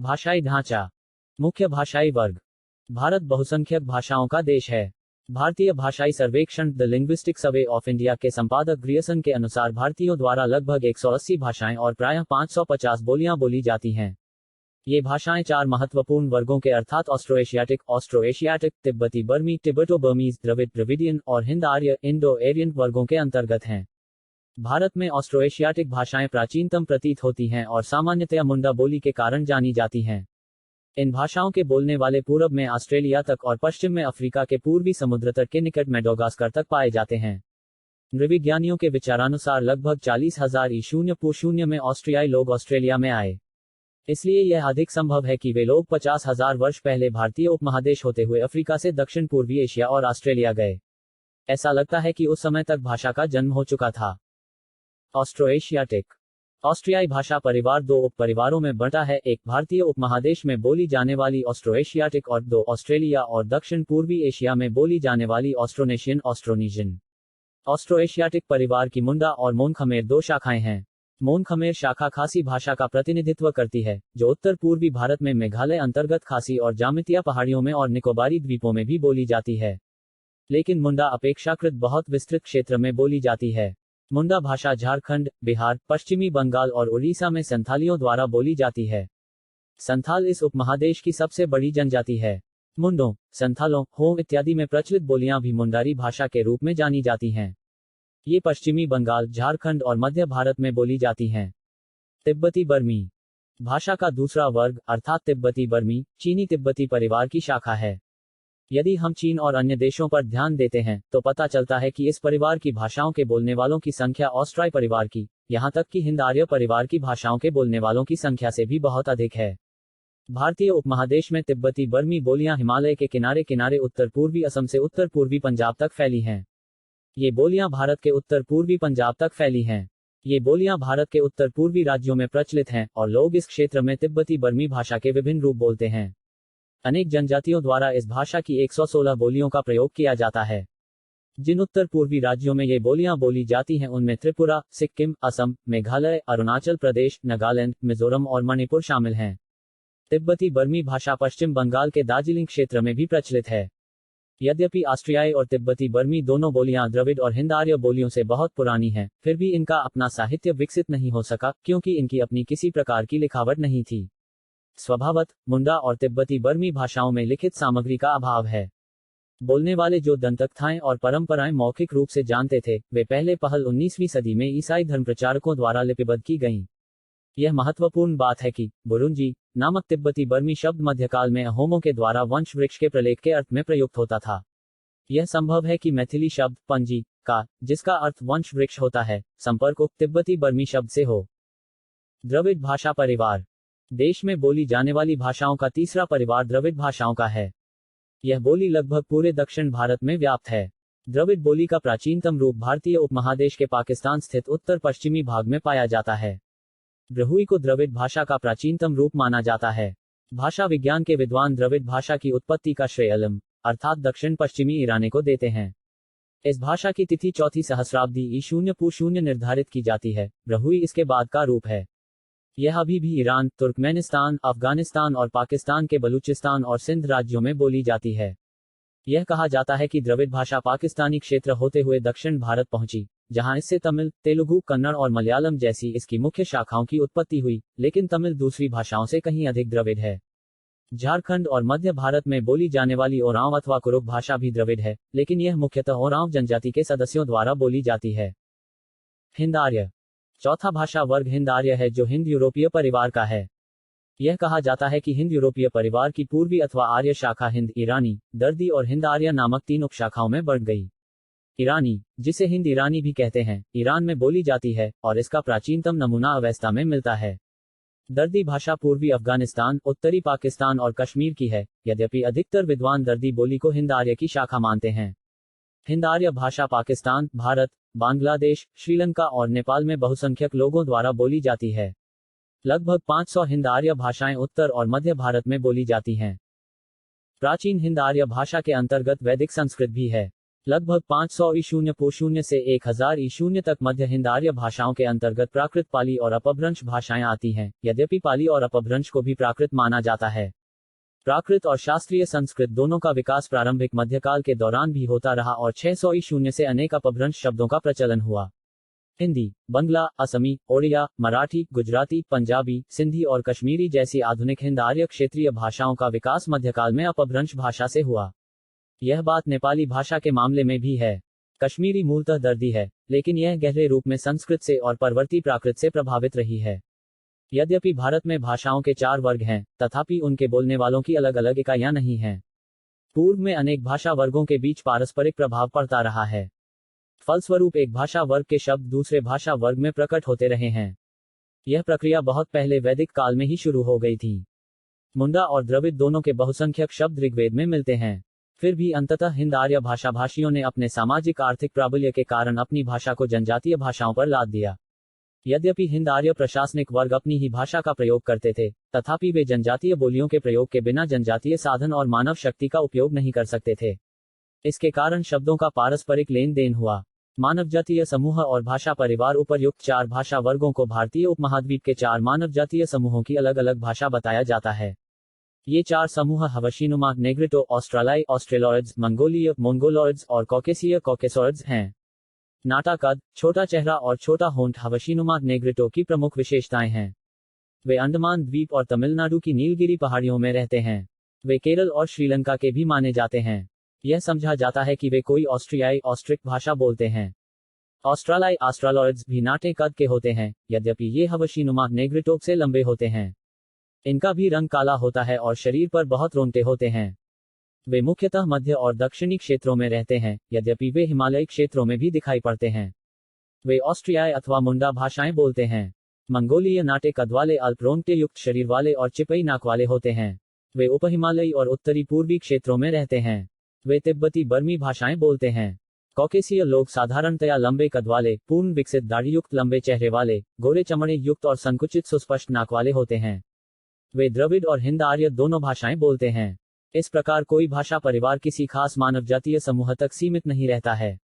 भाषाई ढांचा। मुख्य भाषाई वर्ग। भारत बहुसंख्यक भाषाओं का देश है। भारतीय भाषाई सर्वेक्षण the linguistic survey of India के संपादक ग्रियर्सन के अनुसार भारतीयों द्वारा लगभग 180 भाषाएं और प्रायः 550 बोलियां बोली जाती हैं। ये भाषाएं 4 महत्वपूर्ण वर्गों के अर्थात ऑस्ट्रो-एशियाटिक, तिब्बती बर्मी, टिबेटो-बर्मीज, द्रविड़, द्रविडियन और हिंद आर्य, इंडो-एरियन वर्गों के अंतर्गत हैं। भारत में ऑस्ट्रो-एशियाटिक भाषाएं प्राचीनतम प्रतीत होती हैं और सामान्यतया मुंडा बोली के कारण जानी जाती हैं। इन भाषाओं के बोलने वाले पूरब में ऑस्ट्रेलिया तक और पश्चिम में अफ्रीका के पूर्वी समुद्र तट के निकट मेडागास्कर तक पाए जाते हैं। नृविज्ञानियों के विचारानुसार लगभग 40,000 ईशून्य में ऑस्ट्रियाई लोग ऑस्ट्रेलिया में आए। इसलिए यह अधिक संभव है कि वे लोग 50,000 वर्ष पहले भारतीय उपमहादेश होते हुए अफ्रीका से दक्षिण पूर्वी एशिया और ऑस्ट्रेलिया गए। ऐसा लगता है कि उस समय तक भाषा का जन्म हो चुका था। ऑस्ट्रो-एशियाटिक। ऑस्ट्रियाई भाषा परिवार 2 उप परिवारों में बंटा है, एक भारतीय उपमहादेश में बोली जाने वाली ऑस्ट्रो-एशियाटिक और 2 ऑस्ट्रेलिया और दक्षिण पूर्वी एशिया में बोली जाने वाली ऑस्ट्रोनेशियन। ऑस्ट्रो-एशियाटिक परिवार की मुंडा और मोन खमेर 2 शाखाएं हैं। मोन खमेर शाखा खासी भाषा का प्रतिनिधित्व करती है, जो उत्तर पूर्वी भारत में मेघालय अंतर्गत खासी और जामितिया पहाड़ियों में और निकोबारी द्वीपों में भी बोली जाती है। लेकिन मुंडा अपेक्षाकृत बहुत विस्तृत क्षेत्र में बोली जाती है। मुंडा भाषा झारखंड, बिहार, पश्चिमी बंगाल और उड़ीसा में संथालियों द्वारा बोली जाती है। संथाल इस उपमहादेश की सबसे बड़ी जनजाति है। मुंडों, संथालों, होम इत्यादि में प्रचलित बोलियां भी मुंडारी भाषा के रूप में जानी जाती हैं। ये पश्चिमी बंगाल, झारखंड और मध्य भारत में बोली जाती हैं। तिब्बती बर्मी। भाषा का दूसरा वर्ग अर्थात तिब्बती बर्मी, चीनी तिब्बती परिवार की शाखा है। यदि हम चीन और अन्य देशों पर ध्यान देते हैं तो पता चलता है कि इस परिवार की भाषाओं के बोलने वालों की संख्या ऑस्ट्राई परिवार की, यहां तक कि हिंद आर्य परिवार की भाषाओं के बोलने वालों की संख्या से भी बहुत अधिक है। भारतीय उपमहादेश में तिब्बती बर्मी बोलियां हिमालय के किनारे किनारे उत्तर पूर्वी असम से उत्तर पूर्वी पंजाब तक फैली हैं। ये बोलियां भारत के उत्तर पूर्वी पंजाब तक फैली हैं। ये बोलियां भारत के उत्तर पूर्वी राज्यों में प्रचलित हैं और लोग इस क्षेत्र में तिब्बती बर्मी भाषा के विभिन्न रूप बोलते हैं। अनेक जनजातियों द्वारा इस भाषा की 116 बोलियों का प्रयोग किया जाता है। जिन उत्तर पूर्वी राज्यों में ये बोलियां बोली जाती हैं उनमें त्रिपुरा, सिक्किम, असम, मेघालय, अरुणाचल प्रदेश, नागालैंड, मिजोरम और मणिपुर शामिल हैं। तिब्बती बर्मी भाषा पश्चिम बंगाल के दार्जिलिंग क्षेत्र में भी प्रचलित है। यद्यपि ऑस्ट्रियाई और तिब्बती बर्मी दोनों बोलियां द्रविड़ और हिंद आर्य बोलियों से बहुत पुरानी हैं, फिर भी इनका अपना साहित्य विकसित नहीं हो सका क्योंकि इनकी अपनी किसी प्रकार की लिखावट नहीं थी। स्वभावत मुंडा और तिब्बती बर्मी भाषाओं में लिखित सामग्री का अभाव है। बोलने वाले जो दंतकथाएं और परंपराएं मौखिक रूप से जानते थे, वे पहले पहल 19वीं सदी में ईसाई धर्म प्रचारकों द्वारा लिपिबद्ध की गईं। यह महत्वपूर्ण बात है कि बुरुंजी नामक तिब्बती बर्मी शब्द मध्यकाल में अहोमों के द्वारा वंश वृक्ष के प्रलेख के अर्थ में प्रयुक्त होता था। यह संभव है कि मैथिली शब्द पंजी का, जिसका अर्थ वंश वृक्ष होता है, संपर्क उक्त तिब्बती बर्मी शब्द से हो। द्रविड़ भाषा परिवार। देश में बोली जाने वाली भाषाओं का तीसरा परिवार द्रविड़ भाषाओं का है। यह बोली लगभग पूरे दक्षिण भारत में व्याप्त है। द्रविड़ बोली का प्राचीनतम रूप भारतीय उपमहादेश के पाकिस्तान स्थित उत्तर पश्चिमी भाग में पाया जाता है। ब्रहुई को द्रविड़ भाषा का प्राचीनतम रूप माना जाता है। भाषा विज्ञान के विद्वान द्रविड़ भाषा की उत्पत्ति का श्रेय अलम अर्थात दक्षिण पश्चिमी ईरानी को देते हैं। इस भाषा की तिथि 4वीं सहस्राब्दी ईशून्य पू शून्य निर्धारित की जाती है। ब्रहुई इसके बाद का रूप है। यह अभी भी ईरान, तुर्कमेनिस्तान, अफगानिस्तान और पाकिस्तान के बलूचिस्तान और सिंध राज्यों में बोली जाती है। यह कहा जाता है कि द्रविड़ भाषा पाकिस्तानी क्षेत्र होते हुए दक्षिण भारत पहुंची, जहां इससे तमिल, तेलुगु, कन्नड़ और मलयालम जैसी इसकी मुख्य शाखाओं की उत्पत्ति हुई, लेकिन तमिल दूसरी भाषाओं से कहीं अधिक द्रविड़ है। झारखंड और मध्य भारत में बोली जाने वाली ओरांव अथवा कुरुक भाषा भी द्रविड़ है, लेकिन यह मुख्यतः ओरांव जनजाति के सदस्यों द्वारा बोली जाती है। हिंद आर्य। चौथा भाषा वर्ग हिंद आर्य है, जो हिंद यूरोपीय परिवार का है। यह कहा जाता है कि हिंद यूरोपीय परिवार की पूर्वी अथवा आर्य शाखा हिंद ईरानी, दर्दी और हिंद आर्य नामक 3 उपशाखाओं में बढ़ गई। ईरानी, जिसे हिंद ईरानी भी कहते हैं, ईरान में बोली जाती है और इसका प्राचीनतम नमूना अवेस्ता में मिलता है। दर्दी भाषा पूर्वी अफगानिस्तान, उत्तरी पाकिस्तान और कश्मीर की है, यद्यपि अधिकतर विद्वान दर्दी बोली को हिंद आर्य की शाखा मानते हैं। हिंद आर्य भाषा पाकिस्तान, भारत, बांग्लादेश, श्रीलंका और नेपाल में बहुसंख्यक लोगों द्वारा बोली जाती है। लगभग 500 हिंद आर्य भाषाएं उत्तर और मध्य भारत में बोली जाती हैं। प्राचीन हिंद आर्य भाषा के अंतर्गत वैदिक संस्कृत भी है। लगभग 500 ईशून्य से 1000 ईशून्य तक मध्य हिंद आर्य भाषाओं के अंतर्गत प्राकृत पाली और अपभ्रंश भाषाएं आती हैं, यद्यपि पाली और अपभ्रंश को भी प्राकृत माना जाता है। प्राकृत और शास्त्रीय संस्कृत दोनों का विकास प्रारंभिक मध्यकाल के दौरान भी होता रहा और 600 ईशून्य से अनेक अपभ्रंश शब्दों का प्रचलन हुआ। हिंदी, बंगला, असमी, ओडिया, मराठी, गुजराती, पंजाबी, सिंधी और कश्मीरी जैसी आधुनिक हिंद आर्य क्षेत्रीय भाषाओं का विकास मध्यकाल में अपभ्रंश भाषा से हुआ। यह बात नेपाली भाषा के मामले में भी है। कश्मीरी मूलतः दर्दी है, लेकिन यह गहरे रूप में संस्कृत से और परवर्ती प्राकृत से प्रभावित रही है। यद्यपि भारत में भाषाओं के 4 वर्ग हैं, तथापि उनके बोलने वालों की अलग अलग इकाइयां नहीं हैं। पूर्व में अनेक भाषा वर्गों के बीच पारस्परिक प्रभाव पड़ता रहा है। फलस्वरूप एक भाषा वर्ग के शब्द दूसरे भाषा वर्ग में प्रकट होते रहे हैं। यह प्रक्रिया बहुत पहले वैदिक काल में ही शुरू हो गई थी। मुंडा और द्रविड़ दोनों के बहुसंख्यक शब्द ऋग्वेद में मिलते हैं। फिर भी अंततः हिंद आर्य भाषा भाषियों ने अपने सामाजिक आर्थिक प्राबल्य के कारण अपनी भाषा को जनजातीय भाषाओं पर लाद दिया। यद्यपि हिंद आर्य प्रशासनिक वर्ग अपनी ही भाषा का प्रयोग करते थे, तथापि वे जनजातीय बोलियों के प्रयोग के बिना जनजातीय साधन और मानव शक्ति का उपयोग नहीं कर सकते थे। इसके कारण शब्दों का पारस्परिक लेन देन हुआ। मानव जातीय समूह और भाषा परिवार उपर्युक्त 4 भाषा वर्गों को भारतीय उपमहाद्वीप के 4 मानव जातीय समूहों की अलग अलग भाषा बताया जाता है। ये 4 समूह हवशीनुमा, नेग्रिटो, ऑस्ट्रालाई, ऑस्ट्रेलॉइड्स, मंगोलीय, मोंगोलॉइड्स और कॉकेसीय, कॉकेसॉइड्स हैं। नाटा कद, छोटा चेहरा और छोटा होंठ हवशीनुमा नेग्रिटो की प्रमुख विशेषताएं हैं। वे अंडमान द्वीप और तमिलनाडु की नीलगिरी पहाड़ियों में रहते हैं। वे केरल और श्रीलंका के भी माने जाते हैं। यह समझा जाता है कि वे कोई ऑस्ट्रियाई ऑस्ट्रिक भाषा बोलते हैं। ऑस्ट्रालाई ऑस्ट्रालॉइड्स भी नाटे कद के होते हैं, यद्यपि ये हवशीनुमा नेग्रिटो से लंबे होते हैं। इनका भी रंग काला होता है और शरीर पर बहुत रोंगटे होते हैं। वे मुख्यतः मध्य और दक्षिणी क्षेत्रों में रहते हैं, यद्यपि वे हिमालयी क्षेत्रों में भी दिखाई पड़ते हैं। वे ऑस्ट्रियाई अथवा मुंडा भाषाएं बोलते हैं। मंगोलीय नाटे कद वाले अल्प रोंगटे युक्त शरीर वाले और चिपई नाक वाले होते हैं। वे उपहिमालयी और उत्तरी पूर्वी क्षेत्रों में रहते हैं। वे तिब्बती बर्मी भाषाएं बोलते हैं। कॉकेसीय लोग साधारणतया लंबे कद वाले, पूर्ण विकसित दाढ़ी युक्त लंबे चेहरे वाले, गोरे चमड़े युक्त और संकुचित सुस्पष्ट नाक वाले होते हैं। वे द्रविड़ और हिंद आर्य दोनों भाषाएं बोलते हैं। इस प्रकार कोई भाषा परिवार किसी खास मानव जातीय समूह तक सीमित नहीं रहता है।